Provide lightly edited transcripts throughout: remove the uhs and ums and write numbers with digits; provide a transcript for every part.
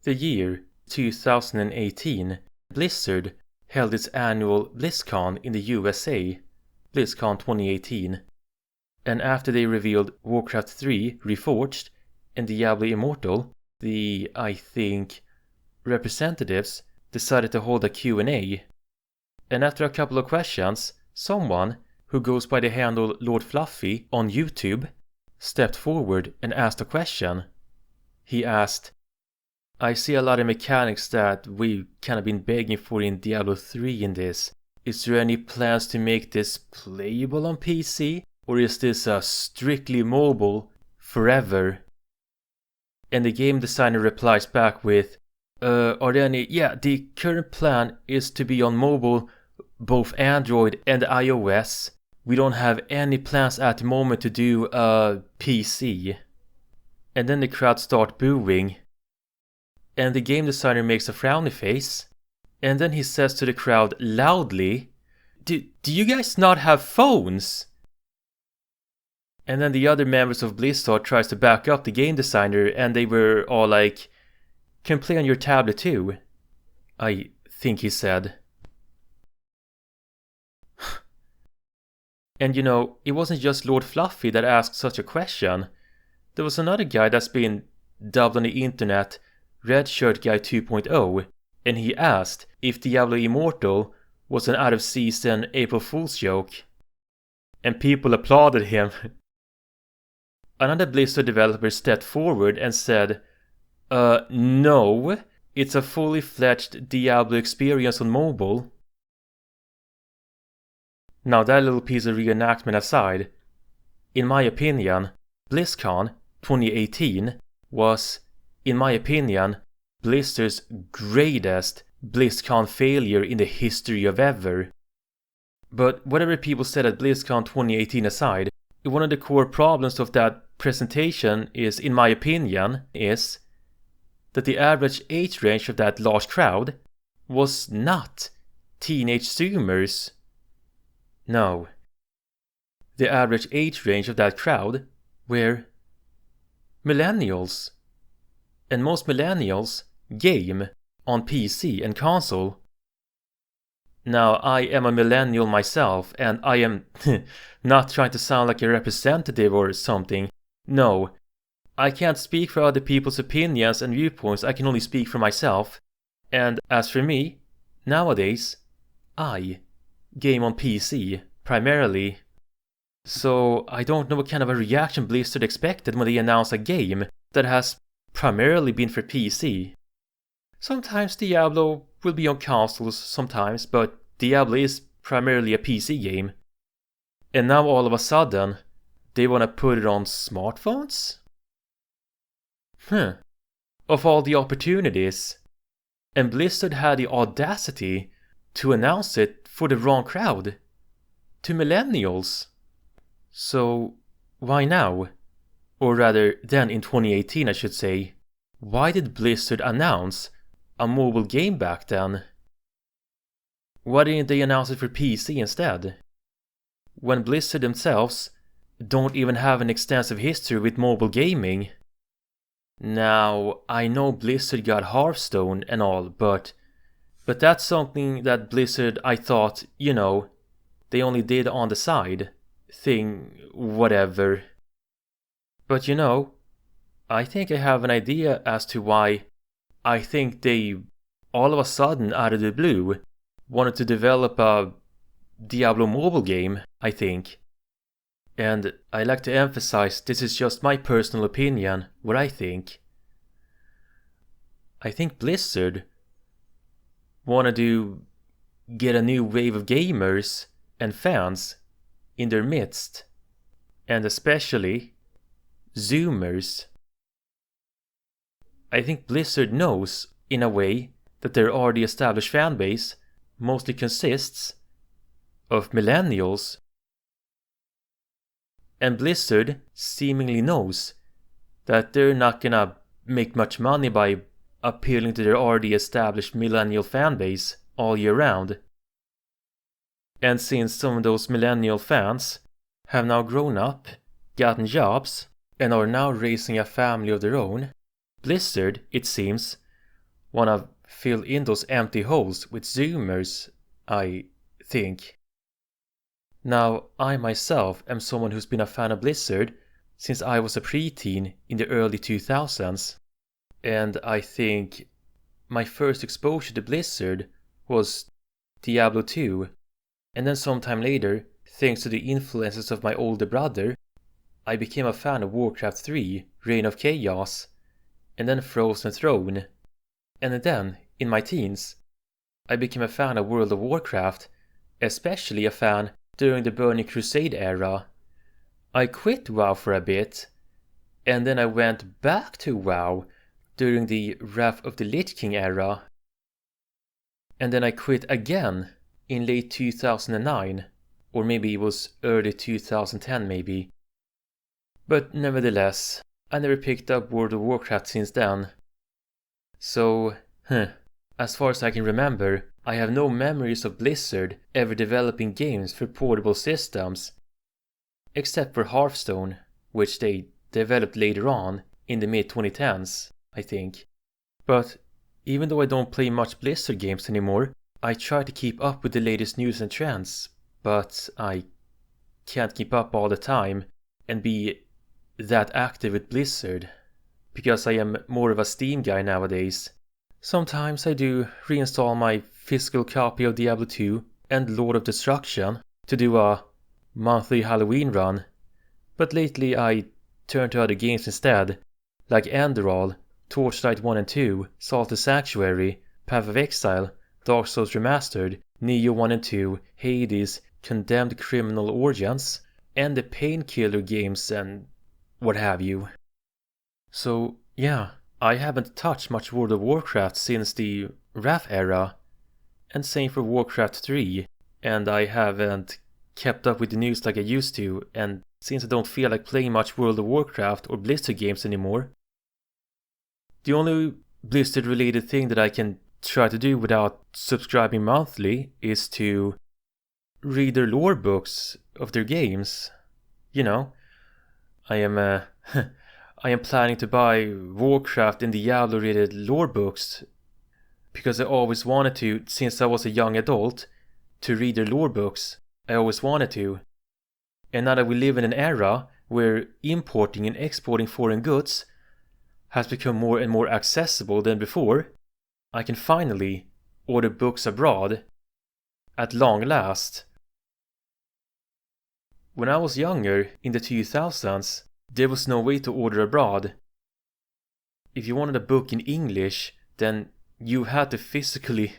The year 2018, Blizzard held its annual BlizzCon in the USA, BlizzCon 2018. And after they revealed Warcraft 3 Reforged and Diablo Immortal, the, representatives decided to hold a Q&A. And after a couple of questions, someone, who goes by the handle Lord Fluffy on YouTube, stepped forward and asked a question. He asked, "I see a lot of mechanics that we've kind of been begging for in Diablo 3 in this. Is there any plans to make this playable on PC? Or is this a strictly mobile forever?" And the game designer replies back with, are there any? Yeah, the current plan is to be on mobile, both Android and iOS. We don't have any plans at the moment to do a PC. And then the crowd start booing. And the game designer makes a frowny face. And then he says to the crowd loudly, Do you guys not have phones? And then the other members of Blizzard tries to back up the game designer, and they were all like, "Can play on your tablet too," I think he said. And it wasn't just Lord Fluffy that asked such a question. There was another guy that's been dubbed on the internet Redshirt Guy 2.0, and he asked if Diablo Immortal was an out-of-season April Fool's joke. And people applauded him. Another Blizzard developer stepped forward and said, no, it's a fully fledged Diablo experience on mobile. Now that little piece of reenactment aside, in my opinion, BlizzCon 2018 was, in my opinion, Blizzard's greatest BlizzCon failure in the history of ever. But whatever people said at BlizzCon 2018 aside, one of the core problems of that presentation is, in my opinion, is that the average age range of that large crowd was not teenage Zoomers. No. The average age range of that crowd were millennials. And most millennials game on PC and console. Now, I am a millennial myself, and I am not trying to sound like a representative or something. No, I can't speak for other people's opinions and viewpoints, I can only speak for myself. And as for me, nowadays, I game on PC, primarily. So I don't know what kind of a reaction Blizzard expected when they announced a game that has primarily been for PC. Sometimes Diablo will be on consoles sometimes, but Diablo is primarily a PC game. And now all of a sudden, they want to put it on smartphones? Of all the opportunities. And Blizzard had the audacity to announce it for the wrong crowd. To millennials. So, why now? Or rather, then in 2018 I should say. Why did Blizzard announce a mobile game back then? Why didn't they announce it for PC instead? When Blizzard themselves don't even have an extensive history with mobile gaming. Now, I know Blizzard got Hearthstone and all, but that's something that Blizzard, I thought, they only did on the side. Thing, whatever. But I think I have an idea as to why I think they, all of a sudden, out of the blue, wanted to develop a Diablo mobile game, I think. And I like to emphasize this is just my personal opinion, what I think. I think Blizzard wanted to get a new wave of gamers and fans in their midst. And especially Zoomers. I think Blizzard knows, in a way, that their already established fanbase mostly consists of millennials. And Blizzard seemingly knows that they're not gonna make much money by appealing to their already established millennial fanbase all year round. And since some of those millennial fans have now grown up, gotten jobs, and are now raising a family of their own, Blizzard, it seems, wanna fill in those empty holes with Zoomers, I think. Now, I myself am someone who's been a fan of Blizzard since I was a preteen in the early 2000s, and I think my first exposure to Blizzard was Diablo 2, and then sometime later, thanks to the influences of my older brother, I became a fan of Warcraft 3, Reign of Chaos, and then Frozen Throne. And then, in my teens, I became a fan of World of Warcraft, especially a fan during the Burning Crusade era. I quit WoW for a bit, and then I went back to WoW during the Wrath of the Lich King era. And then I quit again in late 2009, or maybe it was early 2010 maybe. But nevertheless, I never picked up World of Warcraft since then. So, as far as I can remember, I have no memories of Blizzard ever developing games for portable systems, except for Hearthstone, which they developed later on in the mid-2010s, I think. But even though I don't play much Blizzard games anymore, I try to keep up with the latest news and trends, but I can't keep up all the time and be that active with Blizzard, because I am more of a Steam guy nowadays. Sometimes I do reinstall my physical copy of Diablo 2 and Lord of Destruction to do a monthly Halloween run, but lately I turn to other games instead, like Enderal, Torchlight 1 and 2, Salty Sanctuary, Path of Exile, Dark Souls Remastered, Neo 1 and 2, Hades, Condemned Criminal Origins, and the Painkiller games and what have you. So yeah, I haven't touched much World of Warcraft since the Wrath era, and same for Warcraft 3, and I haven't kept up with the news like I used to, and since I don't feel like playing much World of Warcraft or Blizzard games anymore, the only Blizzard related thing that I can try to do without subscribing monthly is to read their lore books of their games. You know, I am I am planning to buy Warcraft and Diablo related lore books because I always wanted to, since I was a young adult, to read their lore books. I always wanted to. And now that we live in an era where importing and exporting foreign goods has become more and more accessible than before, I can finally order books abroad at long last. When I was younger, in the 2000s, there was no way to order abroad. If you wanted a book in English, then you had to physically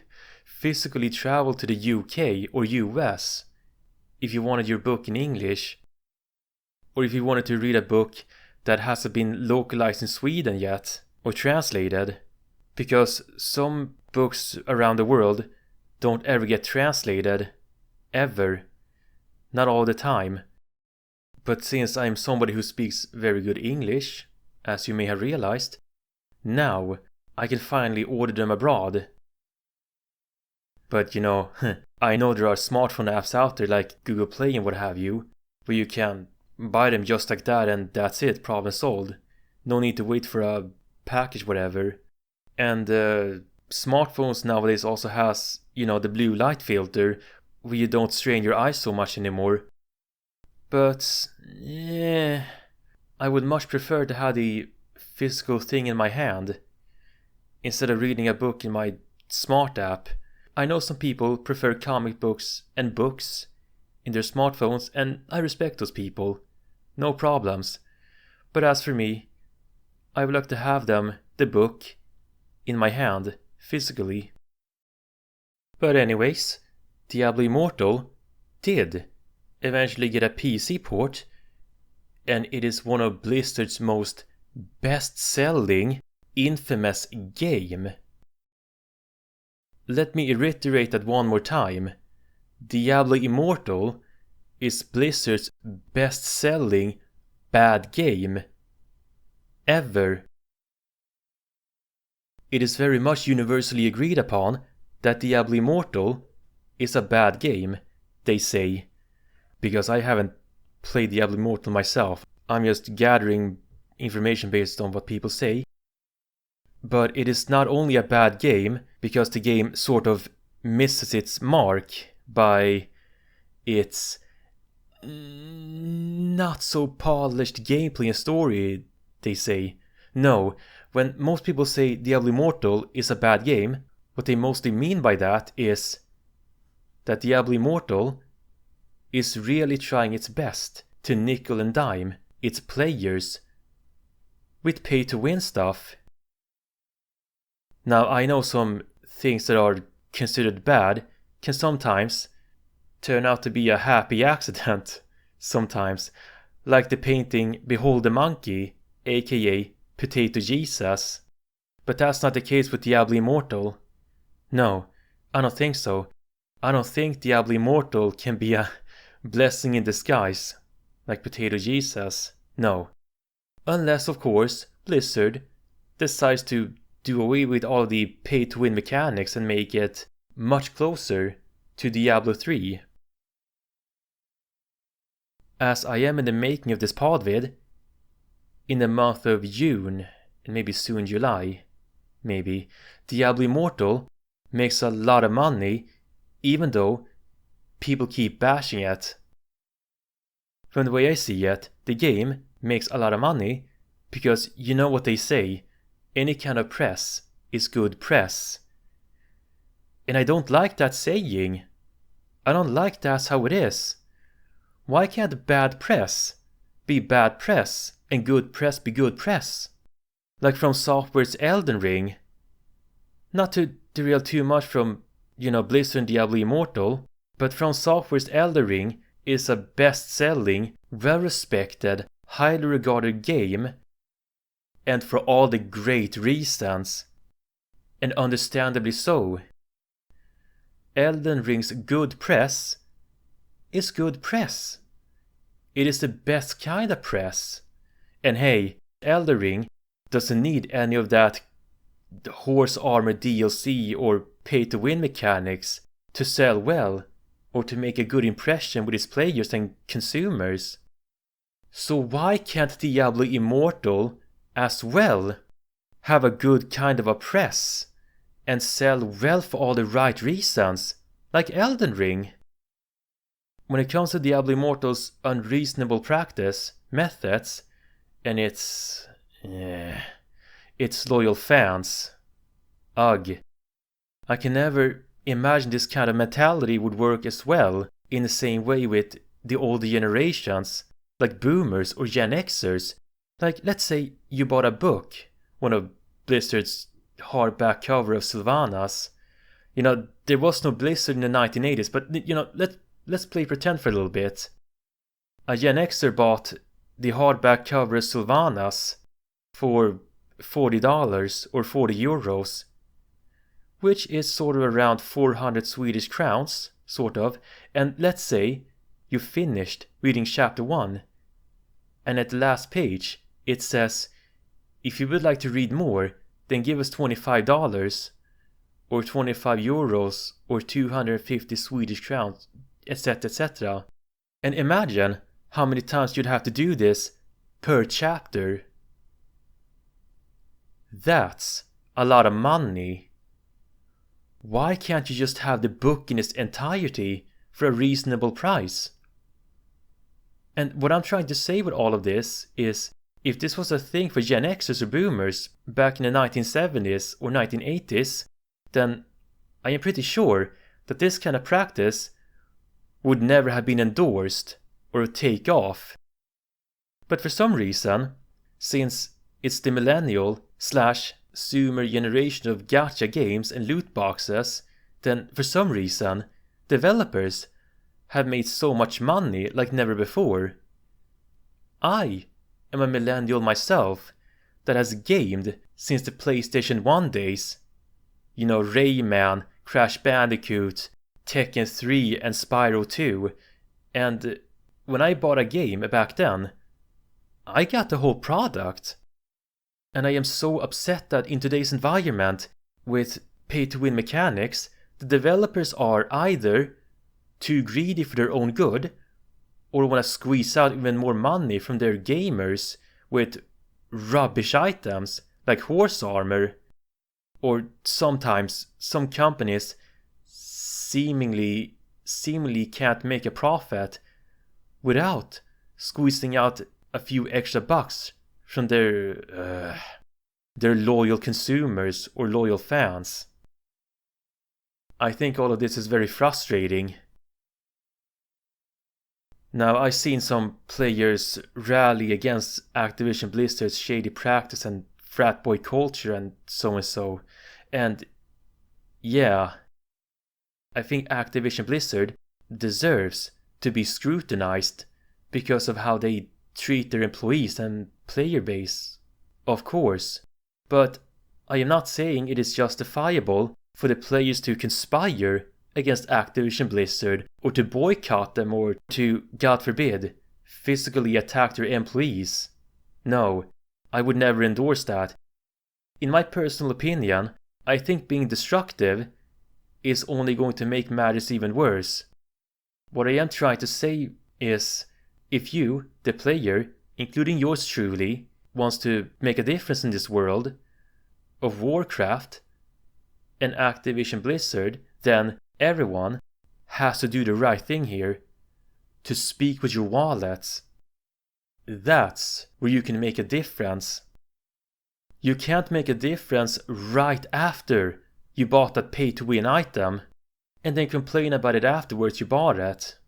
travel to the UK or US if you wanted your book in English, or if you wanted to read a book that hasn't been localized in Sweden yet or translated, because some books around the world don't ever get translated, ever, not all the time. But since I'm somebody who speaks very good English, as you may have realized, now I can finally order them abroad. But you know, I know there are smartphone apps out there like Google Play and what have you, where you can buy them just like that and that's it, problem solved. No need to wait for a package, whatever. And smartphones nowadays also has, the blue light filter, where you don't strain your eyes so much anymore. But, I would much prefer to have the physical thing in my hand, instead of reading a book in my smart app. I know some people prefer comic books and books in their smartphones, and I respect those people. No problems. But as for me, I would like to have the book, in my hand, physically. But anyways, Diablo Immortal did eventually get a PC port, and it is one of Blizzard's most best-selling, infamous game. Let me reiterate that one more time. Diablo Immortal is Blizzard's best-selling bad game ever. It is very much universally agreed upon that Diablo Immortal is a bad game, they say. Because I haven't played Diablo Immortal myself. I'm just gathering information based on what people say. But it is not only a bad game because the game sort of misses its mark by its not so polished gameplay and story, they say. No, when most people say Diablo Immortal is a bad game, what they mostly mean by that is that Diablo Immortal is really trying its best to nickel and dime its players with pay-to-win stuff. Now, I know some things that are considered bad can sometimes turn out to be a happy accident, sometimes, like the painting Behold the Monkey, aka Potato Jesus. But that's not the case with Diablo Immortal. No, I don't think so. I don't think Diablo Immortal can be a blessing in disguise, like Potato Jesus. No. Unless, of course, Blizzard decides to do away with all the pay-to-win mechanics and make it much closer to Diablo 3. As I am in the making of this podvid, in the month of June, and maybe soon July, maybe, Diablo Immortal makes a lot of money, even though people keep bashing it. From the way I see it, the game makes a lot of money because you know what they say, any kind of press is good press. And I don't like that saying. I don't like that's how it is. Why can't bad press be bad press and good press be good press? Like From Software's Elden Ring. Not to derail too much from, Blizzard and Diablo Immortal, but From Software's Elden Ring is a best-selling, well-respected, highly regarded game, and for all the great reasons, and understandably so. Elden Ring's good press is good press. It is the best kind of press. And hey, Elden Ring doesn't need any of that horse armor DLC or pay-to-win mechanics to sell well or to make a good impression with its players and consumers. So why can't Diablo Immortal as well have a good kind of a press and sell well for all the right reasons, like Elden Ring? When it comes to Diablo Immortal's unreasonable practice, methods, and its loyal fans, ugh. I can never imagine this kind of mentality would work as well in the same way with the older generations, like boomers or Gen Xers. Like, let's say you bought a book, one of Blizzard's hardback cover of Sylvanas. There was no Blizzard in the 1980s, but let's play pretend for a little bit. A Gen Xer bought the hardback cover of Sylvanas for $40 or €40, which is sort of around 400 Swedish crowns, sort of, and let's say you finished reading chapter 1, and at the last page it says, if you would like to read more, then give us $25, or €25, or 250 Swedish crowns, etc., etc. And imagine how many times you'd have to do this per chapter. That's a lot of money. Why can't you just have the book in its entirety for a reasonable price? And what I'm trying to say with all of this is, if this was a thing for Gen Xers or Boomers back in the 1970s or 1980s, then I am pretty sure that this kind of practice would never have been endorsed or take off. But for some reason, since it's the millennial/zoomer generation of gacha games and loot boxes, then for some reason, developers have made so much money like never before. I am a millennial myself that has gamed since the PlayStation 1 days. Rayman, Crash Bandicoot, Tekken 3 and Spyro 2, and when I bought a game back then, I got the whole product. And I am so upset that in today's environment, with pay-to-win mechanics, the developers are either too greedy for their own good, or want to squeeze out even more money from their gamers with rubbish items like horse armor or sometimes some companies seemingly can't make a profit without squeezing out a few extra bucks from their loyal consumers or loyal fans. I think all of this is very frustrating. Now, I've seen some players rally against Activision Blizzard's shady practice and frat boy culture and so. And yeah, I think Activision Blizzard deserves to be scrutinized because of how they treat their employees and player base, of course. But I am not saying it is justifiable for the players to conspire against Activision Blizzard or to boycott them or to, God forbid, physically attack their employees. No, I would never endorse that. In my personal opinion, I think being destructive is only going to make matters even worse. What I am trying to say is, if you, the player, including yours truly, wants to make a difference in this world of Warcraft and Activision Blizzard, then everyone has to do the right thing here, to speak with your wallets. That's where you can make a difference. You can't make a difference right after you bought that pay-to-win item and then complain about it afterwards you bought it.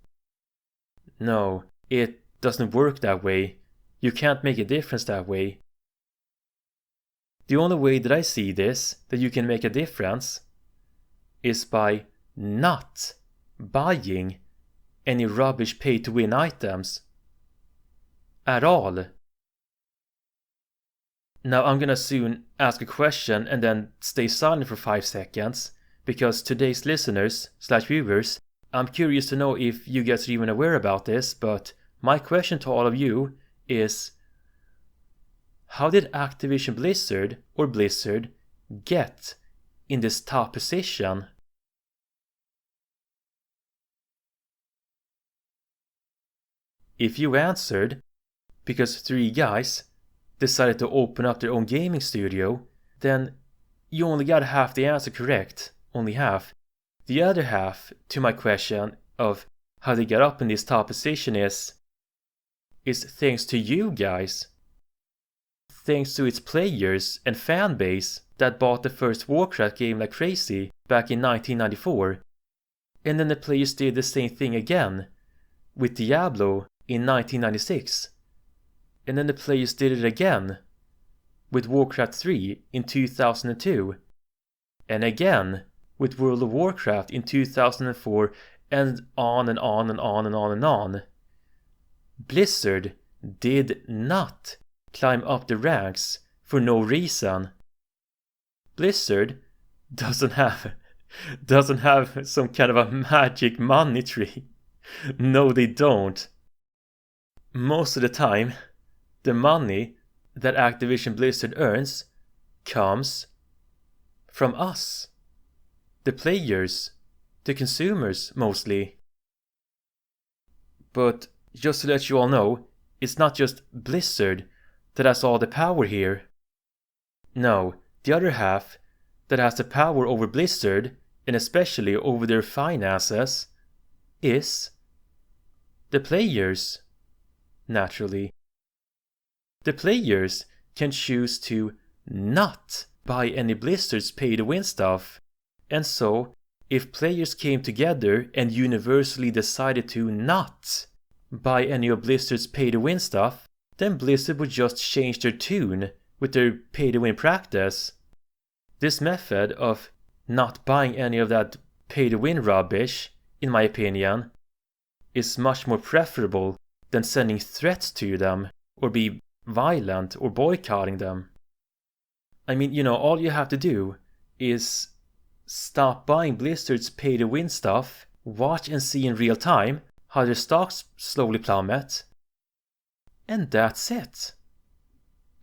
No, it doesn't work that way. You can't make a difference that way. The only way that I see this, that you can make a difference, is by not buying any rubbish pay-to-win items at all. Now I'm gonna soon ask a question and then stay silent for 5 seconds, because today's listeners/viewers, I'm curious to know if you guys are even aware about this, but my question to all of you is, how did Activision Blizzard or Blizzard get in this top position? If you answered because 3 guys decided to open up their own gaming studio, then you only got half the answer correct, only half. The other half to my question of how they got up in this top position is thanks to you guys. Thanks to its players and fan base that bought the first Warcraft game like crazy back in 1994. And then the players did the same thing again with Diablo in 1996. And then the players did it again with Warcraft 3 in 2002. And again with World of Warcraft in 2004, and on and on and on and on and on. Blizzard did not climb up the ranks for no reason. Blizzard doesn't have some kind of a magic money tree. No, they don't. Most of the time, the money that Activision Blizzard earns comes from us, the players, the consumers mostly. But just to let you all know, it's not just Blizzard that has all the power here. No, the other half that has the power over Blizzard, and especially over their finances, is the players, naturally. The players can choose to not buy any Blizzard's pay-to-win stuff, and so if players came together and universally decided to not buy any of Blizzard's pay-to-win stuff, then Blizzard would just change their tune with their pay-to-win practice. This method of not buying any of that pay-to-win rubbish, in my opinion, is much more preferable than sending threats to them or be violent or boycotting them. I mean, all you have to do is stop buying Blizzard's pay-to-win stuff, watch and see in real time how their stocks slowly plummet, and that's it.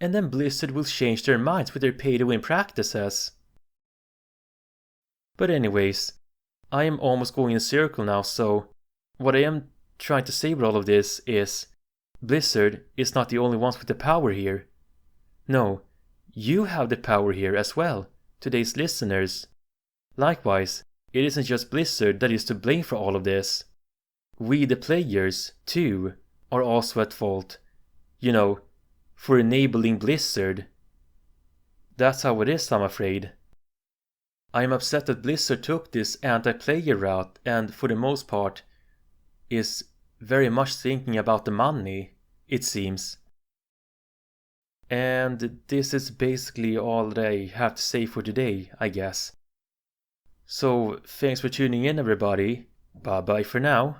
And then Blizzard will change their minds with their pay-to-win practices. But anyways, I am almost going in a circle now, so what I am trying to say with all of this is Blizzard is not the only ones with the power here. No, you have the power here as well, today's listeners. Likewise, it isn't just Blizzard that is to blame for all of this. We, the players, too, are also at fault. You know, for enabling Blizzard. That's how it is, I'm afraid. I am upset that Blizzard took this anti-player route and, for the most part, is very much thinking about the money, it seems. And this is basically all that I have to say for today, I guess. So, thanks for tuning in, everybody. Bye bye for now.